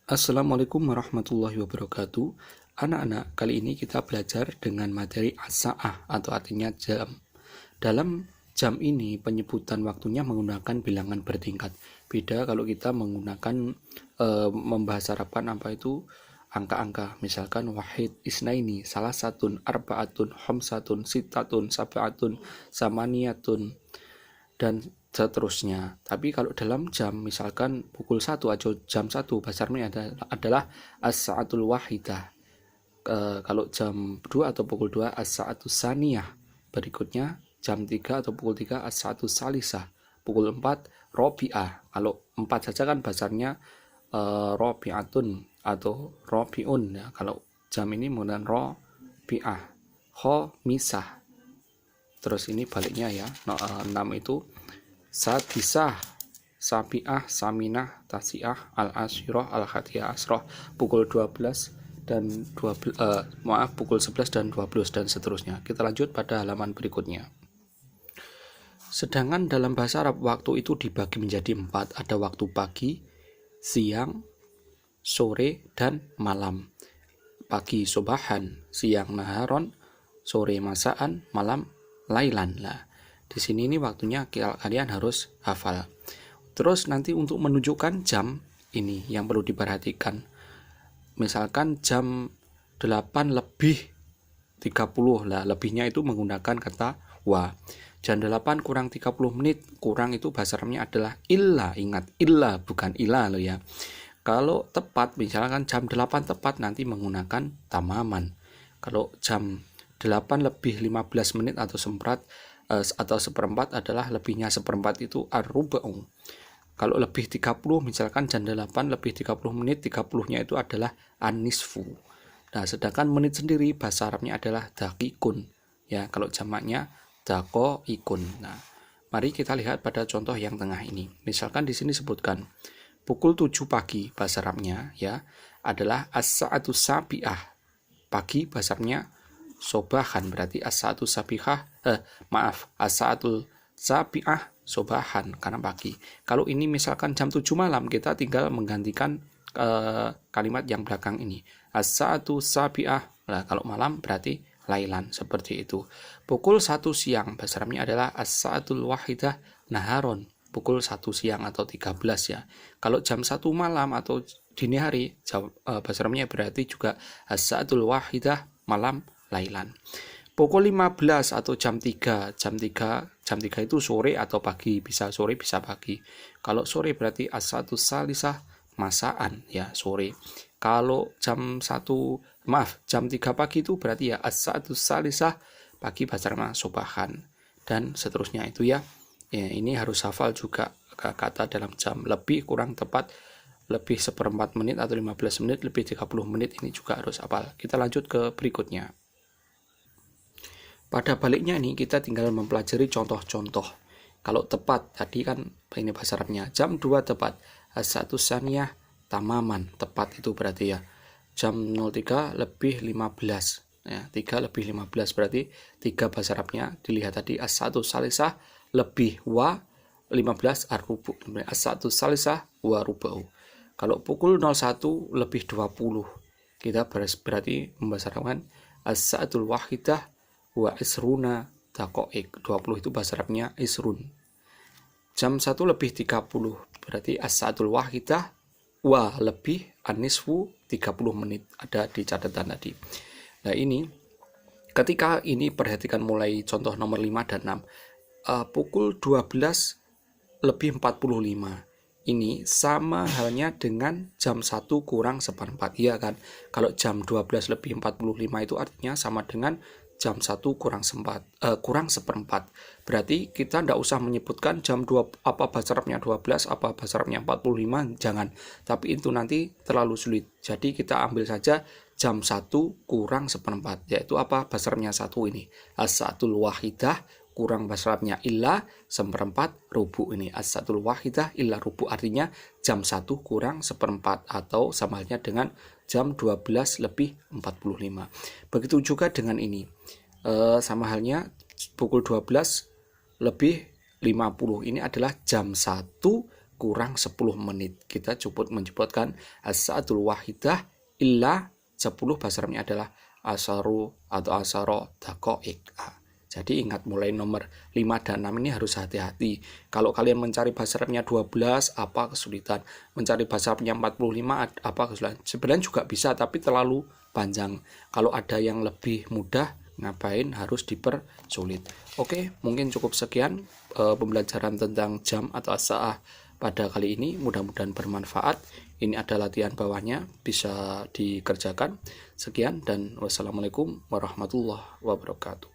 Assalamualaikum warahmatullahi wabarakatuh. Anak-anak, kali ini kita belajar dengan materi as-sa'ah atau artinya jam. Dalam jam ini penyebutan waktunya menggunakan bilangan bertingkat. Beda kalau kita menggunakan membahas Araban apa itu angka-angka. Misalkan wahid, isnaini, salasatun, arbaatun, khamsatun, sitatun, sab'atun, samaniyatun, dan seterusnya. Tapi kalau dalam jam, misalkan pukul 1 atau jam 1, basarnya adalah as-sa'atul wahidah. Kalau jam 2 atau pukul 2, as-sa'atus saniyah. Berikutnya jam 3 atau pukul 3, as-sa'atus salisah. Pukul 4, robi'ah. Kalau 4 saja kan basarnya robi'atun atau robi'un. Ya. Kalau jam ini menggunakan robi'ah, khomisah. Terus ini baliknya ya, 6 itu sadisah, sabi'ah, saminah, tasi'ah, al-asyirah, al-hadiyah asroh, pukul 12 dan pukul 11 dan 12 dan seterusnya. Kita lanjut pada halaman berikutnya. Sedangkan dalam bahasa Arab waktu itu dibagi menjadi 4, ada waktu pagi, siang, sore, dan malam. Pagi sobahan, siang naharon, sore masaan, malam lailan. Lah, di sini ini waktunya kalian harus hafal. Terus nanti untuk menunjukkan jam ini yang perlu diperhatikan. Misalkan jam 8 lebih 30. Lah, lebihnya itu menggunakan kata wa. Jam 8 kurang 30 menit, kurang itu bahasa Arabnya adalah illa. Ingat, illa bukan ila loh ya. Kalau tepat, misalkan jam 8 tepat, nanti menggunakan tamaman. Kalau jam 8 lebih 15 menit atau seperempat adalah lebihnya seperempat itu ar-ruba'u. Kalau lebih 30, misalkan jam 8 lebih 30 menit, 30-nya itu adalah an-nisfu. Nah, sedangkan menit sendiri bahasa Arabnya adalah dakikun. Ya, kalau jamaknya dakoikun. Nah, mari kita lihat pada contoh yang tengah ini. Misalkan di sini sebutkan pukul 7 pagi bahasa Arabnya ya adalah as-sa'atus sabi'ah. Pagi bahasa Arabnya sobahan, berarti as-sa'atul sabihah as-sa'atul sabi'ah sobahan karena pagi. Kalau ini misalkan jam 7 malam, kita tinggal menggantikan kalimat yang belakang ini, as-sa'atul sabi'ah. Nah, kalau malam berarti lailan, seperti itu. Pukul 1 siang bahasa Arabnya adalah as-sa'atul wahidah naharon, pukul 1 siang atau 13 ya. Kalau jam 1 malam atau dini hari, bahasa Arabnya berarti juga as-sa'atul wahidah malam lailan. Pukul 15 atau jam 3 itu sore atau pagi, bisa sore bisa pagi. Kalau sore berarti as-sa'atus salisah masaan ya, sore. Kalau jam 3 pagi itu berarti ya as-sa'atus salisah pagi, bahasa Arabnya sobahan dan seterusnya itu ya. Ya, ini harus hafal juga kata dalam jam, lebih kurang tepat, lebih seperempat menit atau 15 menit, lebih 30 menit, ini juga harus hafal. Kita lanjut ke berikutnya. Pada baliknya ini kita tinggal mempelajari contoh-contoh. Kalau tepat, tadi kan ini bahasa Arabnya, jam 2 tepat, as-sa'atus saniyah tamaman, tepat itu berarti ya. Jam 03 lebih 15, ya, 3 lebih 15 berarti 3 bahasa Arabnya, dilihat tadi as-sa'atus salisah lebih wa 15 ar-rubu, as-sa'atus salisah wa ruba'u. Kalau pukul 01 lebih 20, kita berarti membahaskan as-sa'atul wahidah wa isruna daqa'iq, 20 itu bahasa Arabnya isrun. Jam 1 lebih 30 berarti as-sa'atul wahidah wa lebih an-nisfu 30 menit, ada di catatan tadi. Nah, ini ketika ini perhatikan mulai contoh nomor 5 dan 6. Pukul 12 lebih 45 ini sama halnya dengan jam 1 kurang seperempat, iya kan? Kalau jam 12 lebih 45 itu artinya sama dengan jam 1 kurang seperempat. Berarti kita tidak usah menyebutkan jam 2 apa bahasa Arabnya 12, apa bahasa Arabnya 45, jangan. Tapi itu nanti terlalu sulit. Jadi kita ambil saja jam 1 kurang seperempat, yaitu apa bahasa Arabnya 1 ini, as-sa'atul wahidah kurang bahasa Arabnya illa seperempat rubu, ini as-sa'atul wahidah illa rubu, artinya jam 1 kurang seperempat atau sama halnya dengan jam 12 lebih 45. Begitu juga dengan ini, sama halnya pukul 12 lebih 50, ini adalah jam 1 kurang 10 menit. Kita cukup menyebutkan as-sa'atul wahidah illa 10 bahasa Arabnya adalah asaru atau asaro daqaiq. Jadi ingat, mulai nomor 5 dan 6 ini harus hati-hati. Kalau kalian mencari bahasa Arabnya 12, apa kesulitan? Mencari bahasa Arabnya 45, apa kesulitan? Sebenarnya juga bisa, tapi terlalu panjang. Kalau ada yang lebih mudah, ngapain harus dipersulit? Oke, mungkin cukup sekian pembelajaran tentang jam atau as-sa'ah pada kali ini. Mudah-mudahan bermanfaat. Ini ada latihan bawahnya, bisa dikerjakan. Sekian dan wassalamualaikum warahmatullahi wabarakatuh.